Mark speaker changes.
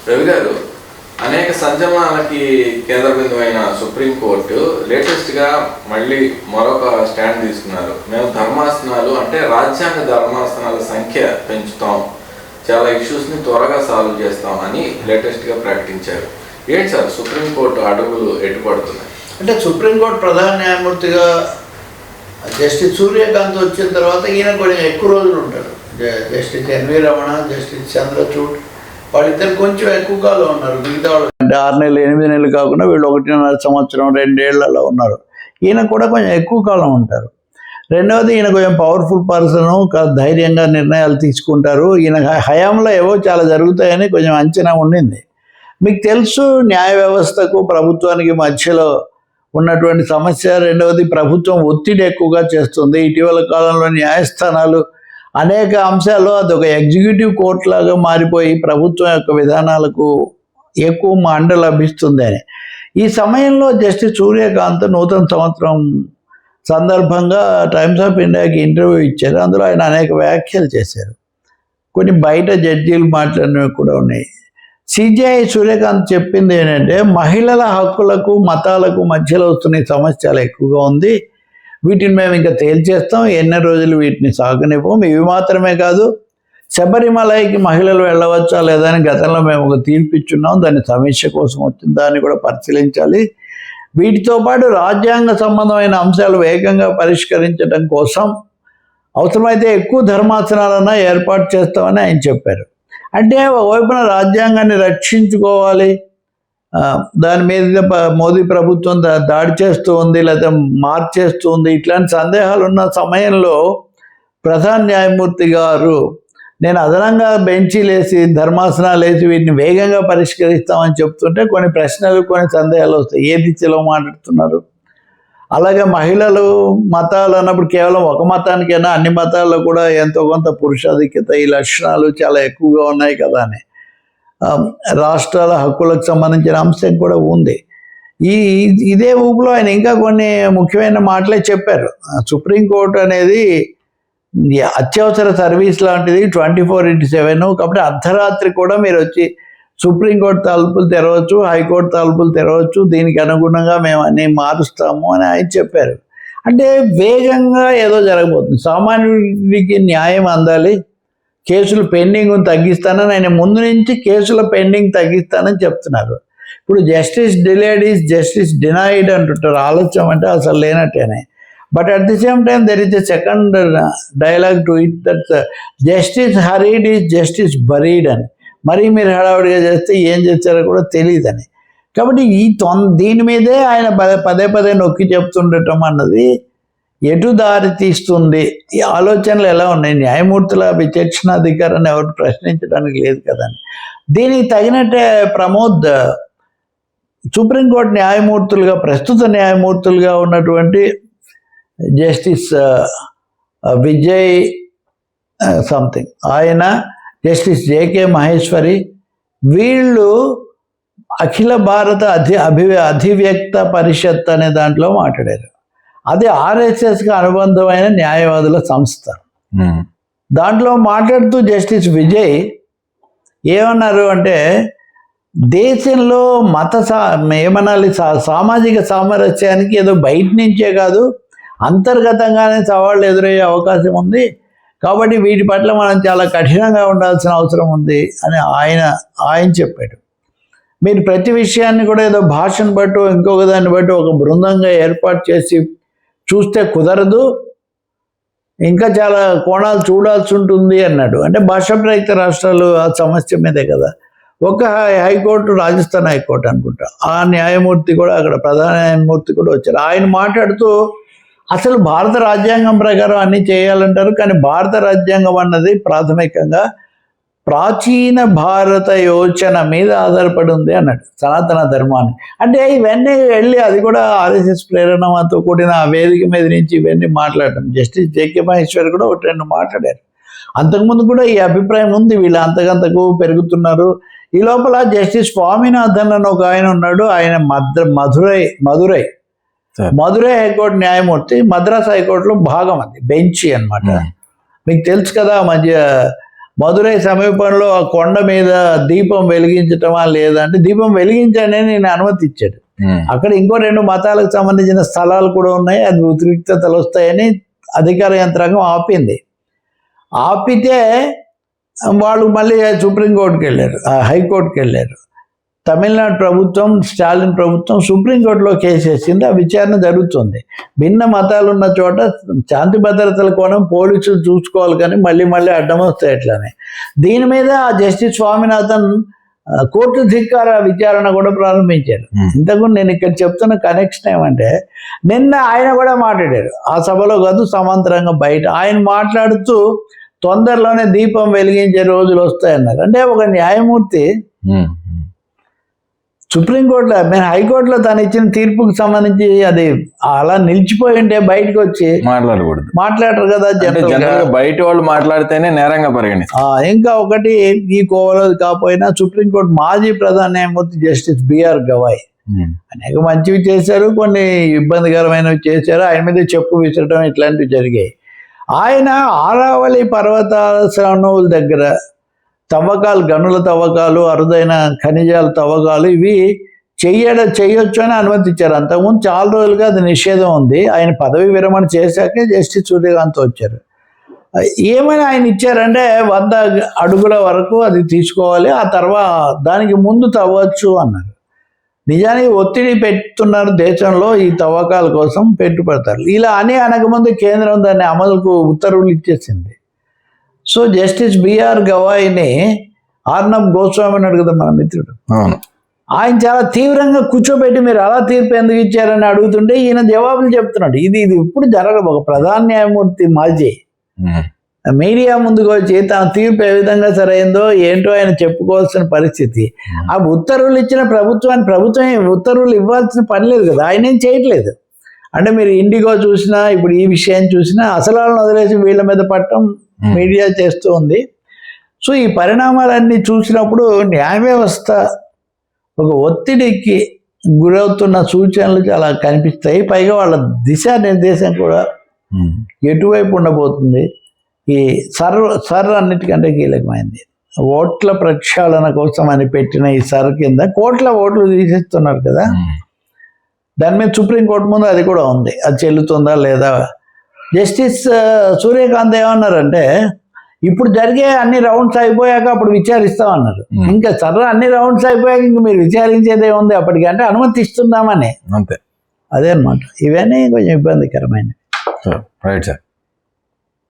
Speaker 1: రవి గారు, అనేక సంచలనాలకి కేంద్ర బిందువైన సుప్రీంకోర్టు లేటెస్ట్గా మళ్ళీ మరొక స్టాండ్ తీసుకున్నారు. మేము ధర్మాసనాలు అంటే రాజ్యాంగ ధర్మాసనాల సంఖ్య పెంచుతాం, చాలా ఇష్యూస్ని త్వరగా సాల్వ్ చేస్తాం అని లేటెస్ట్గా ప్రకటించారు. ఏంటి సార్ సుప్రీంకోర్టు అడుగులు ఎటుపడుతున్నాయి?
Speaker 2: అంటే సుప్రీంకోర్టు ప్రధాన న్యాయమూర్తిగా జస్టిస్ సూర్యకాంత్ వచ్చిన తర్వాత ఈయన కొంచెం ఎక్కువ రోజులు ఉంటారు. Justice NV Ramana, justice Chandrachud వాళ్ళిద్దరు కొంచెం ఎక్కువ కాలం ఉన్నారు. మిగతా వాళ్ళు అంటే 6 నెలలు 8 నెలలు కాకుండా వీళ్ళు 1.5 సంవత్సరం 2 ఏళ్లలో ఉన్నారు. ఈయన కూడా కొంచెం ఎక్కువ కాలం ఉంటారు. రెండవది ఈయన కొంచెం పవర్ఫుల్ పర్సన్, ధైర్యంగా నిర్ణయాలు తీసుకుంటారు. ఈయన హయాంలో ఏవో చాలా జరుగుతాయని కొంచెం అంచనా ఉండింది. మీకు తెలుసు న్యాయ వ్యవస్థకు ప్రభుత్వానికి మధ్యలో ఉన్నటువంటి సమస్య. రెండవది ప్రభుత్వం ఒత్తిడి ఎక్కువగా చేస్తుంది. ఇటీవల కాలంలో న్యాయస్థానాలు అనేక అంశాల్లో అదొక ఎగ్జిక్యూటివ్ కోర్టు లాగా మారిపోయి ప్రభుత్వం యొక్క విధానాలకు ఎక్కువ అండ లభిస్తుంది అని. ఈ సమయంలో జస్టిస్ సూర్యకాంత్ నూతన సంవత్సరం సందర్భంగా టైమ్స్ ఆఫ్ ఇండియాకి ఇంటర్వ్యూ ఇచ్చారు. అందులో ఆయన అనేక వ్యాఖ్యలు చేశారు. కొన్ని బయట జడ్జీలు మాట్లాడినవి కూడా ఉన్నాయి. సిజేఐ సూర్యకాంత్ చెప్పింది ఏంటంటే, మహిళల హక్కులకు మతాలకు మధ్యలో వస్తున్న సమస్య చాలా ఎక్కువగా ఉంది. వీటిని మేము ఇంకా తేల్చేస్తాం, ఎన్నో రోజులు వీటిని సాగనివ్వం. ఇవి మాత్రమే కాదు, శబరిమలైకి మహిళలు వెళ్ళవచ్చా లేదా అని గతంలో మేము ఒక తీర్పు ఇచ్చున్నాం, దాన్ని సమీక్ష కోసం వచ్చింది, దాన్ని కూడా పరిశీలించాలి. వీటితో పాటు రాజ్యాంగ సంబంధమైన అంశాలు వేగంగా పరిష్కరించడం కోసం అవసరమైతే ఎక్కువ ధర్మాసనాలన్నా ఏర్పాటు చేస్తామని ఆయన చెప్పారు. అంటే ఒకవైపున రాజ్యాంగాన్ని రక్షించుకోవాలి, దాని మీద మోదీ ప్రభుత్వం దాడి చేస్తూ ఉంది లేదా మార్చేస్తూ ఉంది, ఇట్లాంటి సందేహాలు ఉన్న సమయంలో ప్రధాన న్యాయమూర్తి గారు నేను అదనంగా బెంచీలేసి ధర్మాసనాలు వేసి వీటిని వేగంగా పరిష్కరిస్తామని చెప్తుంటే కొన్ని ప్రశ్నలు కొన్ని సందేహాలు వస్తాయి. ఏ దిశలో మాట్లాడుతున్నారు? అలాగే మహిళలు మతాలు అన్నప్పుడు కేవలం ఒక మతానికైనా అన్ని మతాల్లో కూడా ఎంతో కొంత పురుషాధిక్యత ఈ లక్షణాలు చాలా ఎక్కువగా ఉన్నాయి కదా అని రాష్ట్రాల హక్కులకు సంబంధించిన అంశం కూడా ఉంది. ఇదే ఊపులో ఆయన ఇంకా కొన్ని ముఖ్యమైన మాటలే చెప్పారు. సుప్రీంకోర్టు అనేది అత్యవసర సర్వీస్ లాంటిది, 24/7. కాబట్టి అర్ధరాత్రి కూడా మీరు వచ్చి సుప్రీంకోర్టు తలుపులు తెరవచ్చు, హైకోర్టు తలుపులు తెరవచ్చు, దీనికి అనుగుణంగా మేము అన్నీ మారుస్తాము అని ఆయన చెప్పారు. అంటే వేగంగా ఏదో జరగబోతుంది, సామాన్యుడికి న్యాయం అందాలి, కేసులు పెండింగ్ తగ్గిస్తానని ఆయన ముందు నుంచి కేసుల పెండింగ్ తగ్గిస్తానని చెప్తున్నారు. ఇప్పుడు justice delayed is justice denied అంటుంటారు. ఆలోచన అంటే అసలు లేనట్టేనే. But at the same time there is a second dialogue to it, that justice hurried is justice buried అని. మరీ మీరు హడావుడిగా చేస్తే ఏం చేస్తారో కూడా తెలియదని. కాబట్టి దీని మీదే ఆయన పదే నొక్కి చెప్తుండటం అన్నది ఎటు దారి తీస్తుంది? ఈ ఆలోచనలు ఎలా ఉన్నాయి? న్యాయమూర్తుల విచక్షణాధికారాన్ని ఎవరు ప్రశ్నించడానికి లేదు కదని. దీనికి తగినట్టే ప్రమోద్ సుప్రీంకోర్టు న్యాయమూర్తులుగా ప్రస్తుత న్యాయమూర్తులుగా ఉన్నటువంటి జస్టిస్ విజయ్ సంథింగ్, ఆయన జస్టిస్ జేకే మహేశ్వరి, వీళ్ళు అఖిల భారత అధివ్యక్త పరిషత్ అనే దాంట్లో మాట్లాడారు. అది ఆర్ఎస్ఎస్కి అనుబంధమైన న్యాయవాదుల సంస్థ. దాంట్లో మాట్లాడుతూ జస్టిస్ విజయ్ ఏమన్నారు అంటే, దేశంలో ఏమనాలి, సామాజిక సామరస్యానికి ఏదో బయట నుంచే కాదు అంతర్గతంగానే సవాళ్ళు ఎదురయ్యే అవకాశం ఉంది. కాబట్టి వీటి పట్ల మనం చాలా కఠినంగా ఉండాల్సిన అవసరం ఉంది అని ఆయన చెప్పాడు. మీరు ప్రతి విషయాన్ని కూడా ఏదో భాషను బట్టి ఇంకొక దాన్ని బట్టి ఒక బృందంగా ఏర్పాటు చేసి చూస్తే కుదరదు, ఇంకా చాలా కోణాలు చూడాల్సి ఉంటుంది అన్నాడు. అంటే భాషా ప్రయుక్త రాష్ట్రాలు ఆ సమస్య మీదే కదా. ఒక హైకోర్టు, రాజస్థాన్ హైకోర్టు అనుకుంటా, ఆ న్యాయమూర్తి కూడా అక్కడ ప్రధాన న్యాయమూర్తి కూడా వచ్చారు. ఆయన మాట్లాడుతూ అసలు భారత రాజ్యాంగం ప్రకారం అన్నీ చేయాలంటారు, కానీ భారత రాజ్యాంగం అన్నది ప్రాథమికంగా ప్రాచీన భారత యోచన మీద ఆధారపడి ఉంది అన్నాడు, సనాతన ధర్మాన్ని. అంటే ఇవన్నీ వెళ్ళి అది కూడా ఆర్ఎస్ఎస్ ప్రేరణతో కూడిన ఆ వేదిక మీద నుంచి ఇవన్నీ మాట్లాడటం. జస్టిస్ జేకే మహేశ్వర్ కూడా 1-2 మాట్లాడారు. అంతకుముందు కూడా ఈ అభిప్రాయం ఉంది, వీళ్ళు అంతకంతకు పెరుగుతున్నారు. ఈ లోపల జస్టిస్ స్వామినాథన్ అని ఒక ఆయన ఉన్నాడు, ఆయన మదురై హైకోర్టు న్యాయమూర్తి, మద్రాస్ హైకోర్టులో భాగం అది బెంచి అనమాట. మీకు తెలుసు కదా, మదురై సమీపంలో ఆ కొండ మీద దీపం వెలిగించటమా లేదంటే దీపం వెలిగించండి అని నేను అనుమతి ఇచ్చాడు. అక్కడ ఇంకో 2 మతాలకు సంబంధించిన స్థలాలు కూడా ఉన్నాయి, అది ఉద్రిక్తతలు వస్తాయని అధికార యంత్రాంగం ఆపింది. ఆపితే వాళ్ళు మళ్ళీ సుప్రీంకోర్టుకి వెళ్ళారు, హైకోర్టుకి వెళ్ళారు. తమిళనాడు ప్రభుత్వం, స్టాలిన్ ప్రభుత్వం సుప్రీంకోర్టులో కేసు వేసింది. ఆ విచారణ జరుగుతుంది. భిన్న మతాలు ఉన్న చోట శాంతి భద్రతల కోణం పోలీసులు చూసుకోవాలి, కానీ మళ్ళీ మళ్ళీ అడ్డం వస్తాయి ఎట్లానే. దీని మీద జస్టిస్ స్వామినాథన్ కోర్టు ధిక్కార విచారణ కూడా ప్రారంభించారు. ఇంతకు నేను ఇక్కడ చెప్తున్న కనెక్షన్ ఏమంటే, నిన్న ఆయన కూడా మాట్లాడారు, ఆ సభలో కాదు సమాంతరంగా బయట. ఆయన మాట్లాడుతూ తొందరలోనే దీపం వెలిగించే రోజులు వస్తాయన్నారు. అంటే ఒక న్యాయమూర్తి సుప్రీంకోర్టులో, నేను హైకోర్టులో తను ఇచ్చిన తీర్పుకు సంబంధించి అది అలా నిలిచిపోయి ఉంటే బయటకు వచ్చి మాట్లాడరు కదా జనరల్,
Speaker 1: బయట వాళ్ళు మాట్లాడితేనే నేరంగా పరిగణిస్తారు.
Speaker 2: ఇంకా ఒకటి, ఈ కోవలో కాకపోయినా సుప్రీంకోర్టు మాజీ ప్రధాన న్యాయమూర్తి జస్టిస్ బిఆర్ గవాయ్ అనేక మంచివి చేశారు, కొన్ని ఇబ్బందికరమైనవి చేశారు. ఆయన మీద చెప్పు విసరడం ఇట్లాంటివి జరిగాయి. ఆయన ఆరావళి పర్వతాల శ్రవణువుల దగ్గర తవ్వకాలు, గనుల తవ్వకాలు, అరుదైన ఖనిజాల తవ్వకాలు ఇవి చేయొచ్చు అని అనుమతించారు. అంతకుముందు చాలా రోజులుగా అది నిషేధం ఉంది. ఆయన పదవి విరమణ చేశాకే జస్టిస్ సూర్యకాంత్ వచ్చారు. ఏమైనా ఆయన ఇచ్చారంటే 100 అడుగుల వరకు అది తీసుకోవాలి, ఆ తర్వాత దానికి ముందు తవ్వచ్చు అన్నారు. నిజానికి ఒత్తిడి పెడుతున్నారు దేశంలో ఈ తవ్వకాల కోసం, పెట్టుబడతారు. ఇలా అని అనకముందు కేంద్రం దాన్ని అమలుకు ఉత్తర్వులు ఇచ్చేసింది. సో జస్టిస్ బిఆర్ గవాయిని ఆర్నబ్ గోస్వామి అన్నాడు కదా మన మిత్రుడు, ఆయన చాలా తీవ్రంగా కూర్చోబెట్టి మీరు అలా తీర్పు ఎందుకు ఇచ్చారని అడుగుతుంటే ఈయన జవాబులు చెప్తున్నాడు. ఇది ఇప్పుడు జరగదు. ఒక ప్రధాన న్యాయమూర్తి మాజీ మీడియా ముందుకు వచ్చి తన తీర్పు ఏ విధంగా సరైందో ఏంటో ఆయన చెప్పుకోవాల్సిన పరిస్థితి. ఆ ఉత్తర్వులు ఇచ్చిన ప్రభుత్వం ఉత్తర్వులు ఇవ్వాల్సిన పని లేదు కదా, ఆయన ఏం చేయట్లేదు. అంటే మీరు ఇండిగో చూసినా, ఇప్పుడు ఈ విషయం చూసినా అసలు వాళ్ళని వదిలేసి వీళ్ళ మీద పట్టడం మీడియా చేస్తూ ఉంది. సో ఈ పరిణామాలన్నీ చూసినప్పుడు న్యాయ వ్యవస్థ ఒక ఒత్తిడికి గురవుతున్న సూచనలు చాలా కనిపిస్తాయి. పైగా వాళ్ళ దిశానిర్దేశం కూడా ఎటువైపు ఉండబోతుంది. ఈ సర్ అన్నిటికంటే కీలకమైంది. ఓట్ల ప్రక్షాళన కోసం అని పెట్టిన ఈ సర్ కింద కోట్ల ఓట్లు తీసేస్తున్నారు కదా, దాని మీద సుప్రీంకోర్టు ముందు అది కూడా ఉంది, అది చెల్లుతుందా లేదా. జస్టిస్ సూర్యకాంత్ ఏమన్నారంటే, ఇప్పుడు జరిగే అన్ని రౌండ్స్ అయిపోయాక అప్పుడు విచారిస్తామన్నారు. ఇంకా సర్ర అన్ని రౌండ్స్ అయిపోయాక ఇంక మీరు విచారించేదే ఉంది అప్పటికంటే అనుమతిస్తున్నామని, అంతే. అదే అనమాట. ఇవన్నీ కొంచెం ఇబ్బందికరమైనవి.
Speaker 1: Right sir.